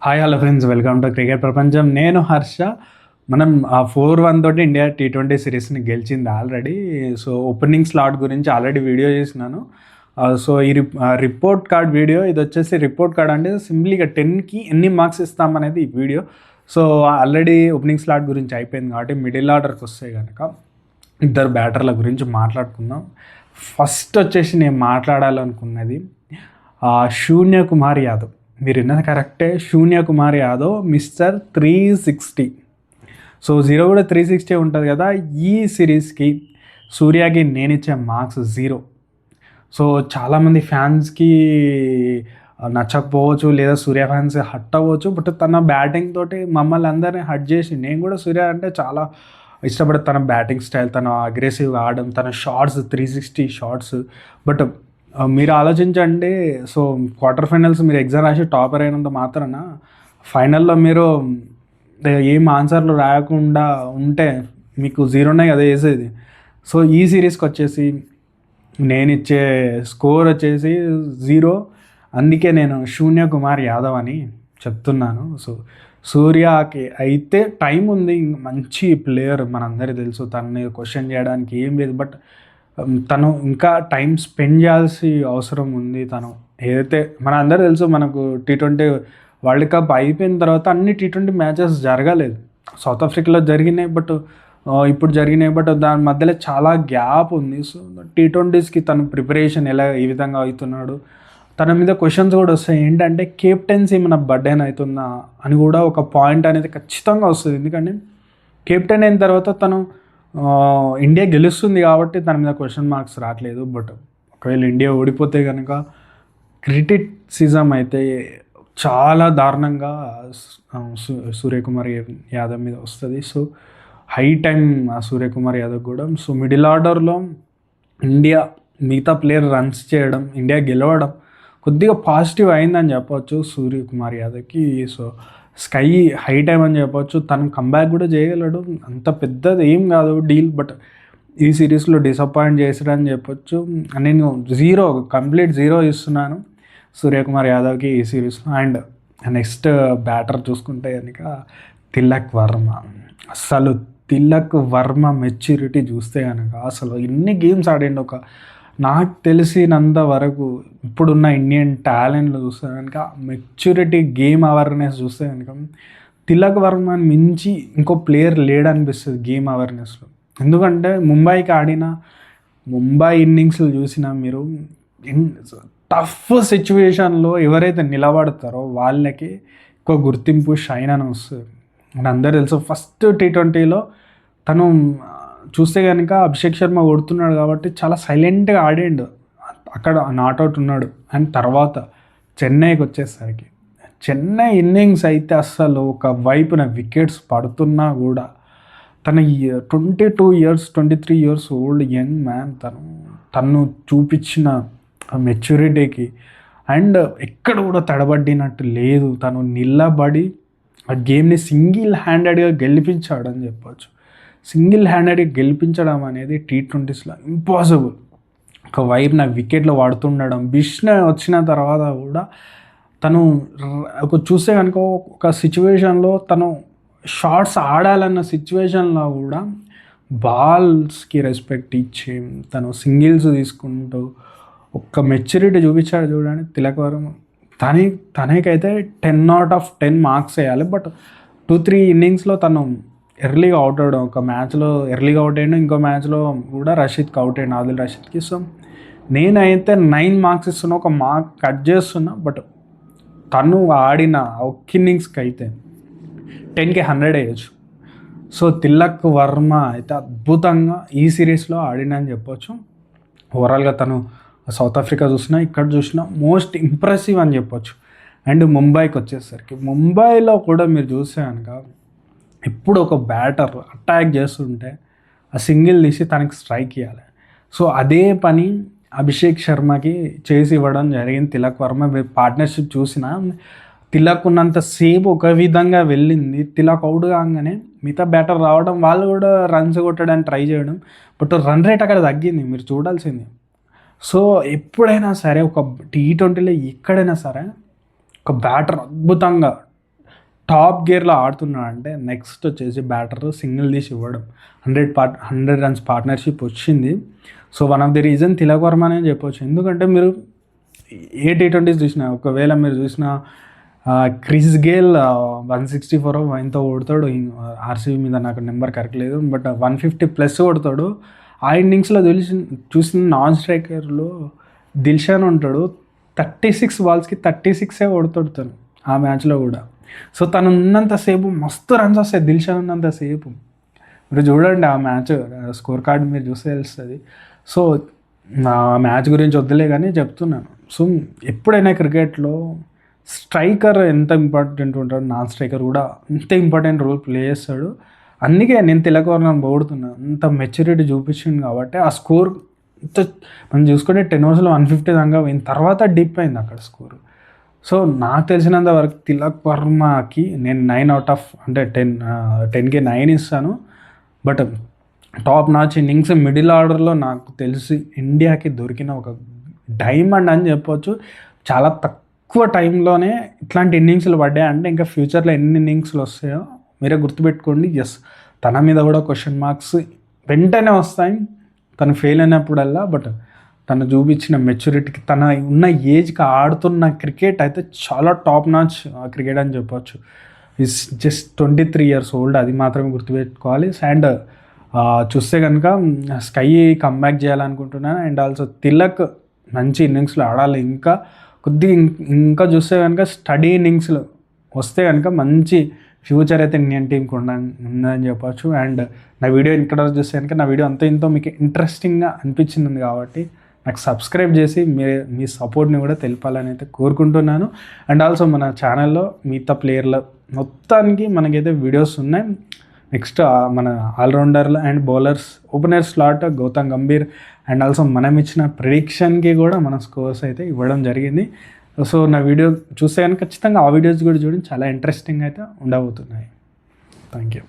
Hi hello friends, welcome to cricket ప్రపంచం. నేను హర్ష. మనం 4-1 తోటి ఇండియా T20 సిరీస్ని గెలిచింది ఆల్రెడీ. సో ఓపెనింగ్ స్లాట్ గురించి ఆల్రెడీ వీడియో చేసినాను. సో ఈ రిపోర్ట్ కార్డ్ వీడియో, ఇది వచ్చేసి రిపోర్ట్ కార్డ్ అంటే సింప్లీగా 10కి ఎన్ని మార్క్స్ ఇస్తామనేది ఈ video. So already opening slot గురించి అయిపోయింది కాబట్టి మిడిల్ ఆర్డర్కి వస్తే కనుక ఇద్దరు బ్యాటర్ల గురించి మాట్లాడుకుందాం. ఫస్ట్ వచ్చేసి నేను మాట్లాడాలనుకున్నది శూన్య కుమార్ యాదవ్. మీరు విన్నది కరెక్టే, శూన్య కుమార్ యాదవ్ మిస్టర్ 360. సో 0 కూడా 360 ఉంటుంది కదా. ఈ సిరీస్కి సూర్యకి నేను ఇచ్చే మార్క్స్ 0. సో చాలామంది ఫ్యాన్స్కి నచ్చకపోవచ్చు, లేదా సూర్య ఫ్యాన్స్ హట్ అవ్వచ్చు. బట్ తన బ్యాటింగ్ తోటి మమ్మల్ని అందరినీ హట్ చేసి, నేను కూడా సూర్య అంటే చాలా ఇష్టపడే, తన బ్యాటింగ్ స్టైల్, తన అగ్రెసివ్గా ఆడడం, తన షాట్స్ 360 షాట్స్. బట్ మీరు ఆలోచించండి. సో క్వార్టర్ ఫైనల్స్ మీరు ఎగ్జామ్ రాసి టాపర్ అయినంత మాత్రాన ఫైనల్లో మీరు ఏం ఆన్సర్లు రాయకుండా ఉంటే మీకు 0నే కదా వేసేది. సో ఈ సిరీస్కి వచ్చేసి నేను ఇచ్చే స్కోర్ వచ్చేసి 0. అందుకే నేను శూన్య కుమార్ యాదవ్ అని చెప్తున్నాను. సో సూర్యకి అయితే టైం ఉంది, మంచి ప్లేయర్, మనందరికీ తెలుసు. తనని క్వశ్చన్ చేయడానికి ఏం లేదు. బట్ తను ఇంకా టైం స్పెండ్ చేయాల్సి అవసరం ఉంది. తను ఏదైతే మన అందరూ తెలుసు, మనకు T20 వరల్డ్ కప్ అయిపోయిన తర్వాత అన్ని T20 మ్యాచెస్ జరగలేదు. సౌత్ ఆఫ్రికాలో జరిగినాయి, బట్ ఇప్పుడు జరిగినాయి. బట్ దాని మధ్యలో చాలా గ్యాప్ ఉంది. సో T20స్కి తను ప్రిపరేషన్ ఏ విధంగా అవుతున్నాడు, తన మీద క్వశ్చన్స్ కూడా వస్తాయి. ఏంటంటే కెప్టెన్సీ మన బర్డెన్ అవుతుందా అని కూడా ఒక పాయింట్ అనేది ఖచ్చితంగా వస్తుంది. ఎందుకంటే కెప్టెన్ అయిన తర్వాత తను ఇండియా గెలుస్తుంది కాబట్టి తన మీద క్వశ్చన్ మార్క్స్ రావట్లేదు. బట్ ఒకవేళ ఇండియా ఓడిపోతే కనుక క్రిటిసిజం అయితే చాలా దారుణంగా సూర్యకుమార్ యాదవ్ మీద వస్తుంది. So high time Suryakumar Yadav కూడా. సో మిడిల్ ఆర్డర్లో ఇండియా మిగతా ప్లేయర్ రన్స్ చేయడం, ఇండియా గెలవడం కొద్దిగా పాజిటివ్ అయిందని చెప్పవచ్చు సూర్యకుమార్ యాదవ్కి. సో స్కై హై టైం అని చెప్పవచ్చు. తను కంబ్యాక్ కూడా చేయగలడు, అంత పెద్దది ఏం కాదు డీల్. బట్ ఈ సిరీస్లో డిసప్పాయింట్ చేసాడని చెప్పొచ్చు. నేను కంప్లీట్ 0 ఇస్తున్నాను సూర్యకుమార్ యాదవ్కి ఈ సిరీస్లో. అండ్ నెక్స్ట్ బ్యాటర్ చూసుకుంటే కనుక తిలక్ వర్మ. అసలు తిలక్ వర్మ మెచ్యూరిటీ చూస్తే కనుక అసలు ఎన్ని గేమ్స్ ఆడిండు. నాకు తెలిసినంత వరకు ఇప్పుడున్న ఇండియన్ టాలెంట్లు చూస్తే కనుక మెచ్యూరిటీ, గేమ్ అవేర్నెస్ చూస్తే కనుక తిలక్ వర్మని మించి ఇంకో ప్లేయర్ లేడనిపిస్తుంది గేమ్ అవేర్నెస్లో. ఎందుకంటే ముంబైకి ఆడిన ముంబై ఇన్నింగ్స్లు చూసినా మీరు, టఫ్ సిచ్యువేషన్లో ఎవరైతే నిలబడతారో వాళ్ళకి ఎక్కువ గుర్తింపు, షైన్ అని వస్తుంది. అని అందరూ తెలుసు. ఫస్ట్ T20లో తను చూస్తే కనుక అభిషేక్ శర్మ కొడుతున్నాడు కాబట్టి చాలా సైలెంట్గా ఆడిండు, అక్కడ నాట్అవుట్ ఉన్నాడు. అండ్ తర్వాత చెన్నైకి వచ్చేసరికి చెన్నై ఇన్నింగ్స్ అయితే అస్సలు ఒక వైపున వికెట్స్ పడుతున్నా కూడా తన 22 years 23 years old young man తను చూపించిన మెచ్యూరిటీకి అండ్ ఎక్కడ కూడా తడబడినట్టు లేదు. తను నిలబడి ఆ గేమ్ని సింగిల్ హ్యాండెడ్గా గెలిపించాడని చెప్పచ్చు. సింగిల్ హ్యాండెడ్గా గెలిపించడం అనేది T20స్లో ఇంపాసిబుల్. ఒక వైపున వికెట్లో వాడుతుండడం, బిష్ణ వచ్చిన తర్వాత కూడా తను చూస్తే కనుక ఒక సిచ్యువేషన్లో తను షార్ట్స్ ఆడాలన్న సిచ్యువేషన్లో కూడా బాల్స్కి రెస్పెక్ట్ ఇచ్చి తను సింగిల్స్ తీసుకుంటూ ఒక మెచ్యూరిటీ చూపించాడు చూడండి తిలక్ వర్మ. తనకైతే 10/10 మార్క్స్ వేయాలి. బట్ 2-3 ఇన్నింగ్స్లో తను ఎర్లీగా అవుట్ అవ్వడం, ఒక మ్యాచ్లో ఎర్లీగా అవుట్ అయ్యాడు, ఇంకో మ్యాచ్లో కూడా రషీద్కి అవుట్ అయ్యాడు, ఆదిల్ రషీద్కి. సో నేనైతే 9 మార్క్స్ ఇస్తున్నా, ఒక మార్క్ కట్ చేస్తున్నా. బట్ తను ఆడిన ఒక్క ఇన్నింగ్స్కి అయితే 10కి 100 వేయచ్చు. సో తిలక్ వర్మ అయితే అద్భుతంగా ఈ సిరీస్లో ఆడినని చెప్పొచ్చు. ఓవరాల్గా తను సౌత్ ఆఫ్రికా చూసినా, ఇక్కడ చూసినా మోస్ట్ ఇంప్రెసివ్ అని చెప్పొచ్చు. అండ్ ముంబైకి వచ్చేసరికి, ముంబైలో కూడా మీరు చూస్తే కనుక ఇప్పుడు ఒక బ్యాటర్ అటాక్ చేస్తుంటే ఆ సింగిల్ తీసి తనకి స్ట్రైక్ ఇవ్వాలి. సో అదే పని అభిషేక్ శర్మకి చేసి ఇవ్వడం జరిగింది తిలక్ వర్మ. పార్ట్నర్షిప్ చూసినా తిలక్ ఉన్నంత సేపు ఒక విధంగా వెళ్ళింది. తిలక్ అవుట్ కాగానే మిగతా బ్యాటర్ రావడం, వాళ్ళు కూడా రన్స్ కొట్టడానికి ట్రై చేయడం. బట్ రన్ రేట్ అక్కడ తగ్గింది, మీరు చూడాల్సింది. సో ఎప్పుడైనా సరే ఒక T20లో ఎక్కడైనా సరే ఒక బ్యాటర్ అద్భుతంగా టాప్ గేర్లో ఆడుతున్నాడు అంటే నెక్స్ట్ వచ్చేసి బ్యాటర్ సింగిల్ తీసి ఇవ్వడం 100 రన్స్ పార్ట్నర్షిప్ వచ్చింది. So one of the reason Tilak Varma అనే చెప్పొచ్చు. ఎందుకంటే మీరు ఏ T20s చూసినా, ఒకవేళ మీరు చూసిన క్రిస్ గేల్ 164 ఎంతో కొడతాడు ఆర్సీబీ మీద, నాకు నెంబర్ కరెక్ట్ లేదు, బట్ 150+ కొడతాడు. ఆ ఇన్నింగ్స్లో చూసిన నాన్ స్ట్రైకర్లో దిల్షాన్ ఉంటాడు, 36 బాల్స్కి 36 కొడతాడు తను ఆ మ్యాచ్లో కూడా. సో తను ఉన్నంతసేపు మస్తు రన్స్ వస్తాయి దిల్షాన్ ఉన్నంతసేపు. మీరు చూడండి ఆ మ్యాచ్ స్కోర్ కార్డ్ మీరు చూస్తే తెలుస్తుంది. సో నా మ్యాచ్ గురించి వద్దులే కానీ చెప్తున్నాను. సో ఎప్పుడైనా క్రికెట్లో స్ట్రైకర్ ఎంత ఇంపార్టెంట్ ఉంటాడు, నాన్ స్ట్రైకర్ కూడా అంత ఇంపార్టెంట్ రోల్ ప్లే చేస్తాడు. అందుకే నేను తిలక్ వర్మని పొగుడుతున్నాను, అంత మెచ్యూరిటీ చూపించింది కాబట్టి ఆ స్కోర్ ఇంత మనం చూసుకుంటే 10 ఓవర్స్లో 150 దాకా పోయిన తర్వాత డిప్ అయింది అక్కడ స్కోర్. సో నాకు తెలిసినంత వరకు తిలక్ వర్మకి నేను 9/10 అంటే 10కి 9 ఇస్తాను. But top notch innings middle ఆర్డర్లో నాకు తెలిసి ఇండియాకి దొరికిన ఒక డైమండ్ అని చెప్పొచ్చు. చాలా తక్కువ టైంలోనే ఇట్లాంటి ఇన్నింగ్స్లు పడ్డాయంటే ఇంకా ఫ్యూచర్లో ఎన్ని ఇన్నింగ్స్లు వస్తాయో మీరే గుర్తుపెట్టుకోండి. ఎస్, తన మీద కూడా క్వశ్చన్ మార్క్స్ వెంటనే వస్తాయి తను ఫెయిల్ అయినప్పుడల్లా. బట్ తను చూపించిన మెచ్యూరిటీకి, తన ఉన్న ఏజ్కి ఆడుతున్న క్రికెట్ అయితే చాలా టాప్ నాచ్ క్రికెట్ అని చెప్పొచ్చు. ఈజ్ జస్ట్ 23 years old, అది మాత్రమే గుర్తుపెట్టుకోవాలి. అండ్ చూస్తే కనుక స్కై కమ్బ్యాక్ చేయాలనుకుంటున్నాను. అండ్ ఆల్సో తిలక్ మంచి ఇన్నింగ్స్లో ఆడాలి. ఇంకా కొద్దిగా ఇంకా చూస్తే కనుక స్టడీ ఇన్నింగ్స్లో వస్తే కనుక మంచి ఫ్యూచర్ అయితే ఇండియన్ టీంకి ఉందని చెప్పొచ్చు. అండ్ నా వీడియో ఇక్కడ చూస్తే కనుక నా వీడియో అంతా ఇంతో మీకు ఇంట్రెస్టింగ్గా అనిపించింది కాబట్టి నాకు సబ్స్క్రైబ్ చేసి మీ సపోర్ట్ని కూడా తెలపాలని అయితే కోరుకుంటున్నాను. అండ్ ఆల్సో మన ఛానల్లో మిగతా ప్లేయర్ల మొత్తానికి మనకైతే వీడియోస్ ఉన్నాయి. నెక్స్ట్ మన ఆల్రౌండర్లు and bowlers opener slot Gautam Gambhir and also మనం ఇచ్చిన ప్రిడిక్షన్కి కూడా మన స్కోర్స్ అయితే ఇవ్వడం జరిగింది. సో నా వీడియో చూస్తే కానీ ఖచ్చితంగా ఆ వీడియోస్ కూడా చూడండి, చాలా ఇంట్రెస్టింగ్ అయితే ఉండబోతున్నాయి. Thank you.